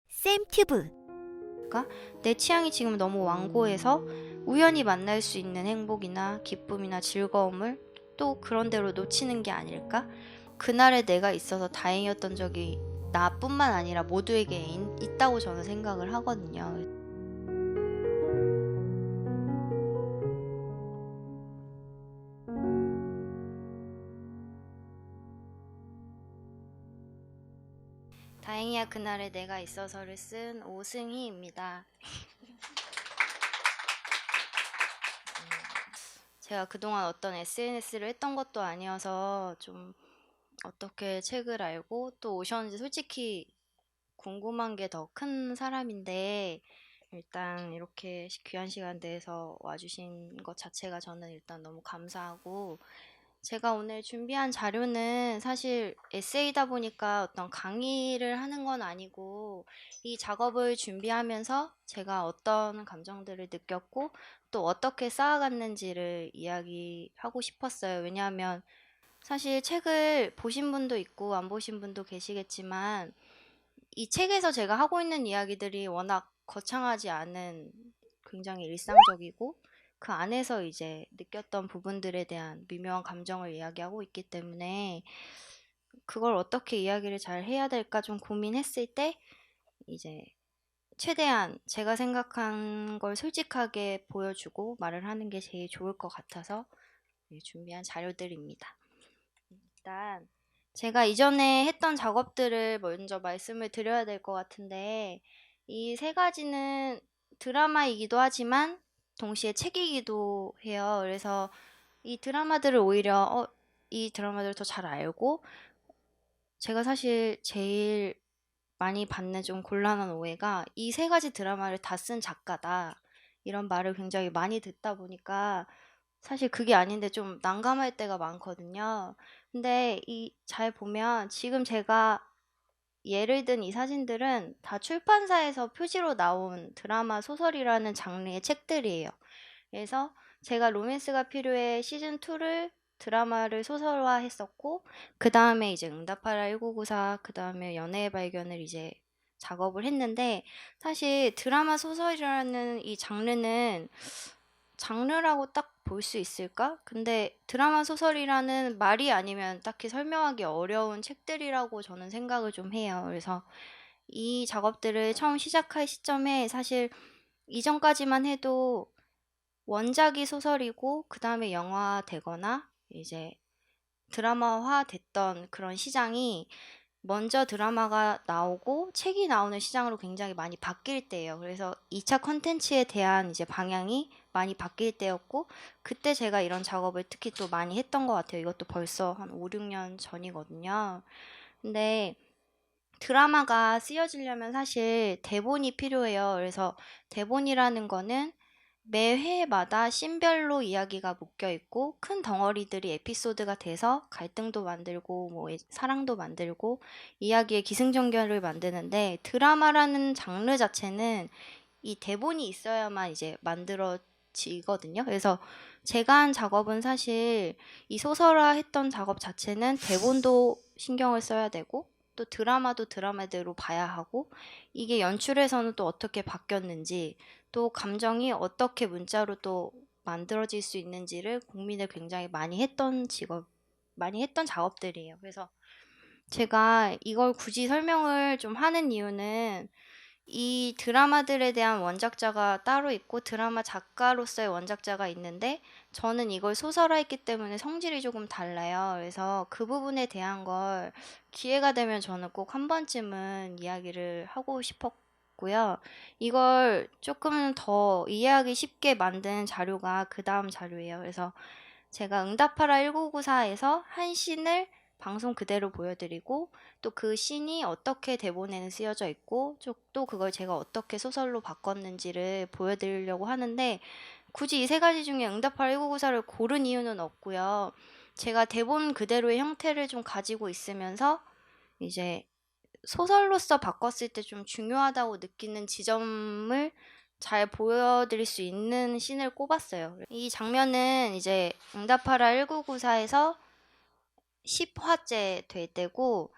쌤튜브. 내 취향이 지금 너무 완고해서 우연히 만날 수 있는 행복이나 기쁨이나 즐거움을 또 그런 대로 놓치는 게 아닐까? 그날의 내가 있어서 다행이었던 적이 나뿐만 아니라 모두에게 있다고 저는 생각을 하거든요. 다행이야 그날의 내가 있어서를 쓴 오승희입니다. 제가 그동안 어떤 SNS를 했던 것도 아니어서 좀 어떻게 책을 알고 또 오셨는지 솔직히 궁금한 게 더 큰 사람인데, 일단 이렇게 귀한 시간 내서 와주신 것 자체가 저는 일단 너무 감사하고, 제가 오늘 준비한 자료는 사실 에세이다 보니까 어떤 강의를 하는 건 아니고, 이 작업을 준비하면서 제가 어떤 감정들을 느꼈고 또 어떻게 쌓아갔는지를 이야기하고 싶었어요. 왜냐하면 사실 책을 보신 분도 있고 안 보신 분도 계시겠지만, 이 책에서 제가 하고 있는 이야기들이 워낙 거창하지 않은, 굉장히 일상적이고 그 안에서 이제 느꼈던 부분들에 대한 미묘한 감정을 이야기하고 있기 때문에 그걸 어떻게 이야기를 잘 해야 될까 좀 고민했을 때, 이제 최대한 제가 생각한 걸 솔직하게 보여주고 말을 하는 게 제일 좋을 것 같아서 준비한 자료들입니다. 일단 제가 이전에 했던 작업들을 먼저 말씀을 드려야 될 것 같은데, 이 세 가지는 드라마이기도 하지만 동시에 책이기도 해요. 그래서 이 드라마들을 오히려 이 드라마들을 더 잘 알고, 제가 사실 제일 많이 받는 좀 곤란한 오해가 이 세 가지 드라마를 다 쓴 작가다, 이런 말을 굉장히 많이 듣다 보니까 사실 그게 아닌데 좀 난감할 때가 많거든요. 근데 잘 보면 지금 제가 예를 든 이 사진들은 다 출판사에서 표지로 나온 드라마 소설이라는 장르의 책들이에요. 그래서 제가 로맨스가 필요해 시즌2를 드라마를 소설화했었고, 그 다음에 이제 응답하라 1994, 그 다음에 연애의 발견을 이제 작업을 했는데, 사실 드라마 소설이라는 이 장르는 장르라고 딱 볼 수 있을까? 근데 드라마 소설이라는 말이 아니면 딱히 설명하기 어려운 책들이라고 저는 생각을 좀 해요. 그래서 이 작업들을 처음 시작할 시점에 사실 이전까지만 해도 원작이 소설이고 그 다음에 영화 되거나 이제 드라마화 됐던 그런 시장이 먼저 드라마가 나오고 책이 나오는 시장으로 굉장히 많이 바뀔 때예요. 그래서 2차 컨텐츠에 대한 이제 방향이 많이 바뀔 때였고, 그때 제가 이런 작업을 특히 또 많이 했던 것 같아요. 이것도 벌써 한 5, 6년 전이거든요. 근데 드라마가 쓰여지려면 사실 대본이 필요해요. 그래서 대본이라는 거는 매 회마다 씬별로 이야기가 묶여 있고 큰 덩어리들이 에피소드가 돼서 갈등도 만들고 뭐 사랑도 만들고 이야기의 기승전결을 만드는데, 드라마라는 장르 자체는 이 대본이 있어야만 이제 만들어지거든요. 그래서 제가 한 작업은 사실 이 소설화 했던 작업 자체는 대본도 신경을 써야 되고 또 드라마도 드라마대로 봐야 하고, 이게 연출에서는 또 어떻게 바뀌었는지 또 감정이 어떻게 문자로 또 만들어질 수 있는지를 고민을 굉장히 많이 했던 작업들이에요. 그래서 제가 이걸 굳이 설명을 좀 하는 이유는, 이 드라마들에 대한 원작자가 따로 있고 드라마 작가로서의 원작자가 있는데 저는 이걸 소설화했기 때문에 성질이 조금 달라요. 그래서 그 부분에 대한 걸 기회가 되면 저는 꼭 한 번쯤은 이야기를 하고 싶었고요. 이걸 조금 더 이해하기 쉽게 만든 자료가 그 다음 자료예요. 그래서 제가 응답하라 1994에서 한 씬을 방송 그대로 보여드리고 또 그 씬이 어떻게 대본에는 쓰여져 있고 또 그걸 제가 어떻게 소설로 바꿨는지를 보여드리려고 하는데, 굳이 이 세 가지 중에 응답하라 1994를 고른 이유는 없고요. 제가 대본 그대로의 형태를 좀 가지고 있으면서 이제 소설로서 바꿨을 때 좀 중요하다고 느끼는 지점을 잘 보여드릴 수 있는 씬을 꼽았어요. 이 장면은 이제 응답하라 1994에서 10화째 될 때고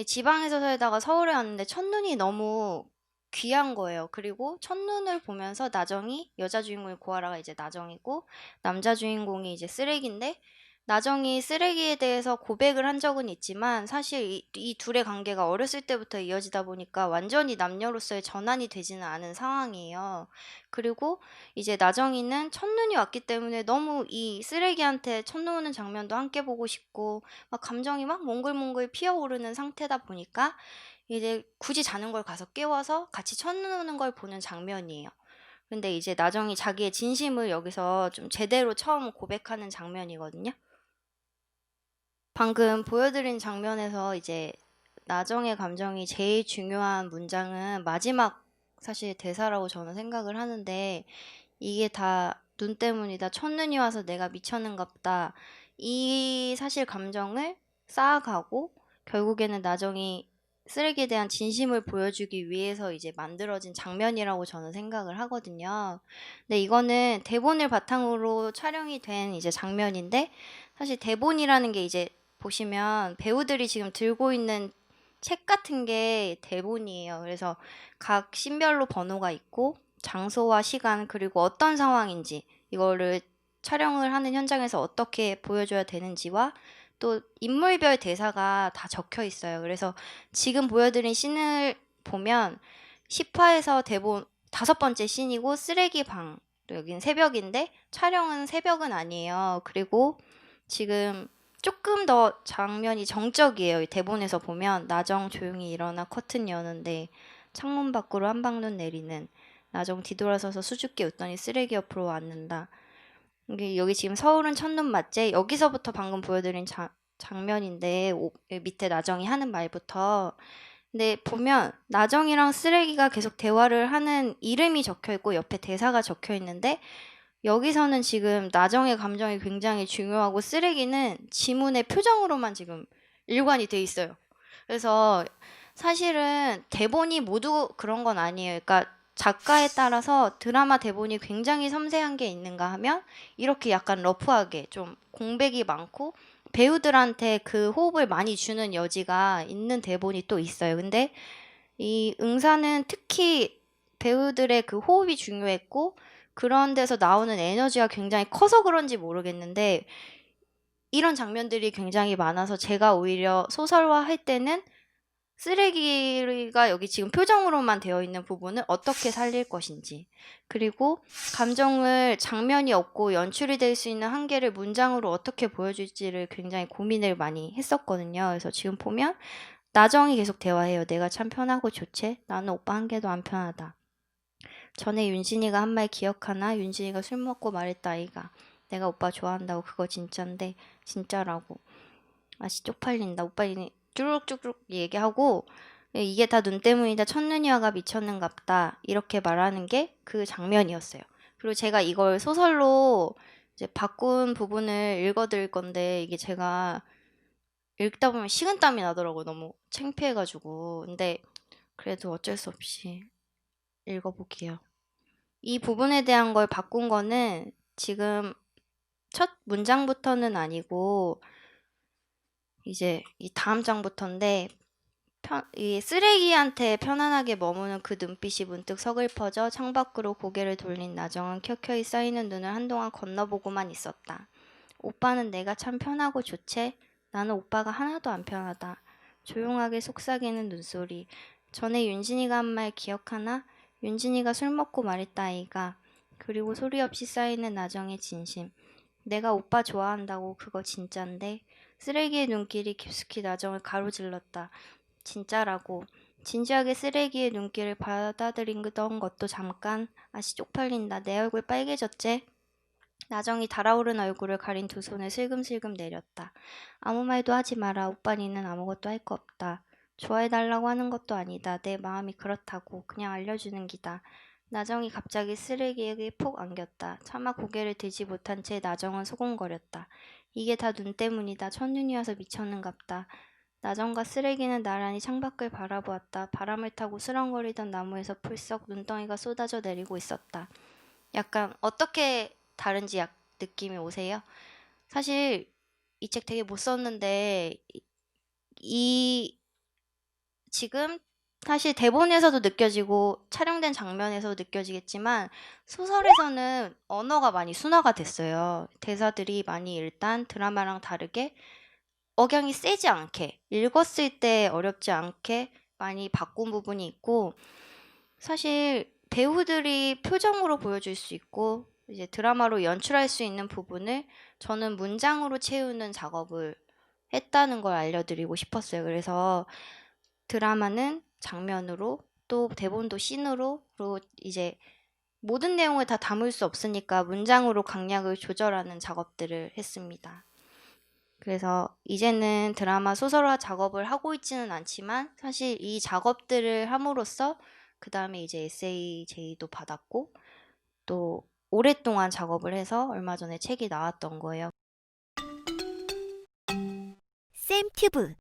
지방에서 살다가 서울에 왔는데 첫눈이 너무 귀한 거예요. 그리고 첫눈을 보면서 나정이 여자 주인공이 고아라가 이제 나정이고 남자 주인공이 이제 쓰레기인데 나정이 쓰레기에 대해서 고백을 한 적은 있지만 사실 이 둘의 관계가 어렸을 때부터 이어지다 보니까 완전히 남녀로서의 전환이 되지는 않은 상황이에요. 그리고 이제 나정이는 첫눈이 왔기 때문에 너무 이 쓰레기한테 첫눈 오는 장면도 함께 보고 싶고 막 감정이 막 몽글몽글 피어오르는 상태다 보니까 이제 굳이 자는 걸 가서 깨워서 같이 첫눈 오는 걸 보는 장면이에요. 근데 이제 나정이 자기의 진심을 여기서 좀 제대로 처음 고백하는 장면이거든요. 방금 보여드린 장면에서 이제 나정의 감정이 제일 중요한 문장은 마지막 사실 대사라고 저는 생각을 하는데 이게 다 눈 때문이다. 첫눈이 와서 내가 미쳤는갑다. 이 사실 감정을 쌓아가고 결국에는 나정이 쓰레기에 대한 진심을 보여주기 위해서 이제 만들어진 장면이라고 저는 생각을 하거든요. 근데 이거는 대본을 바탕으로 촬영이 된 이제 장면인데 사실 대본이라는 게 이제 보시면 배우들이 지금 들고 있는 책 같은 게 대본이에요. 그래서 각 씬별로 번호가 있고 장소와 시간 그리고 어떤 상황인지 이거를 촬영을 하는 현장에서 어떻게 보여줘야 되는지와 또 인물별 대사가 다 적혀 있어요. 그래서 지금 보여드린 씬을 보면 10화에서 대본 다섯 번째 씬이고 쓰레기 방 또 여긴 새벽인데 촬영은 새벽은 아니에요. 그리고 지금 조금 더 장면이 정적이에요. 대본에서 보면 나정 조용히 일어나 커튼 여는데 창문 밖으로 한방눈 내리는 나정 뒤돌아서서 수줍게 웃더니 쓰레기 옆으로 앉는다. 이게 여기 지금 서울은 첫눈 맞제? 여기서부터 방금 보여드린 장면인데 밑에 나정이 하는 말부터 근데 보면 나정이랑 쓰레기가 계속 대화를 하는 이름이 적혀 있고 옆에 대사가 적혀 있는데 여기서는 지금 나정의 감정이 굉장히 중요하고 쓰레기는 지문의 표정으로만 지금 일관이 돼 있어요. 그래서 사실은 대본이 모두 그런 건 아니에요. 그러니까 작가에 따라서 드라마 대본이 굉장히 섬세한 게 있는가 하면 이렇게 약간 러프하게 좀 공백이 많고 배우들한테 그 호흡을 많이 주는 여지가 있는 대본이 또 있어요. 근데 이 응사는 특히 배우들의 그 호흡이 중요했고 그런 데서 나오는 에너지가 굉장히 커서 그런지 모르겠는데 이런 장면들이 굉장히 많아서 제가 오히려 소설화할 때는 쓰레기가 여기 지금 표정으로만 되어 있는 부분을 어떻게 살릴 것인지 그리고 감정을 장면이 없고 연출이 될 수 있는 한계를 문장으로 어떻게 보여줄지를 굉장히 고민을 많이 했었거든요. 그래서 지금 보면 나정이 계속 대화해요. 내가 참 편하고 좋지? 나는 오빠 한 개도 안 편하다. 전에 윤진이가 한 말 기억하나? 윤진이가 술 먹고 말했다 아이가. 내가 오빠 좋아한다고 그거 진짠데 진짜라고. 아씨 쪽팔린다. 오빠 이네 쭈룩쭈룩 얘기하고 이게 다 눈 때문이다. 첫눈이와가 미쳤는갑다. 이렇게 말하는 게 그 장면이었어요. 그리고 제가 이걸 소설로 이제 바꾼 부분을 읽어드릴 건데 이게 제가 읽다 보면 식은땀이 나더라고요. 너무 창피해가지고. 근데 그래도 어쩔 수 없이 읽어볼게요. 이 부분에 대한 걸 바꾼 거는 지금 첫 문장부터는 아니고 이제 이 다음 장부터인데 이 쓰레기한테 편안하게 머무는 그 눈빛이 문득 서글퍼져 창밖으로 고개를 돌린 나정은 켜켜이 쌓이는 눈을 한동안 건너보고만 있었다. 오빠는 내가 참 편하고 좋지? 나는 오빠가 하나도 안 편하다. 조용하게 속삭이는 눈소리. 전에 윤진이가 한 말 기억하나? 윤진이가 술 먹고 말했다 아이가. 그리고 소리 없이 쌓이는 나정의 진심. 내가 오빠 좋아한다고 그거 진짠데? 쓰레기의 눈길이 깊숙이 나정을 가로질렀다. 진짜라고. 진지하게 쓰레기의 눈길을 받아들이던 것도 잠깐. 아씨 쪽팔린다. 내 얼굴 빨개졌지? 나정이 달아오른 얼굴을 가린 두 손을 슬금슬금 내렸다. 아무 말도 하지 마라. 오빠 니는 아무것도 할 거 없다. 좋아해달라고 하는 것도 아니다. 내 마음이 그렇다고. 그냥 알려주는 기다. 나정이 갑자기 쓰레기에게 폭 안겼다. 차마 고개를 들지 못한 채 나정은 소곤거렸다. 이게 다 눈 때문이다. 첫눈이 와서 미쳤는갑다. 나정과 쓰레기는 나란히 창밖을 바라보았다. 바람을 타고 수렁거리던 나무에서 풀썩 눈덩이가 쏟아져 내리고 있었다. 약간 어떻게 다른지 느낌이 오세요? 사실 이 책 되게 못 썼는데 이 지금 사실 대본에서도 느껴지고 촬영된 장면에서도 느껴지겠지만 소설에서는 언어가 많이 순화가 됐어요. 대사들이 많이 일단 드라마랑 다르게 억양이 세지 않게 읽었을 때 어렵지 않게 많이 바꾼 부분이 있고 사실 배우들이 표정으로 보여줄 수 있고 이제 드라마로 연출할 수 있는 부분을 저는 문장으로 채우는 작업을 했다는 걸 알려드리고 싶었어요. 그래서 드라마는 장면으로 또 대본도 씬으로 그리고 이제 모든 내용을 다 담을 수 없으니까 문장으로 강약을 조절하는 작업들을 했습니다. 그래서 이제는 드라마 소설화 작업을 하고 있지는 않지만 사실 이 작업들을 함으로써 그 다음에 이제 에세이제이도 받았고 또 오랫동안 작업을 해서 얼마 전에 책이 나왔던 거예요. 쌤튜브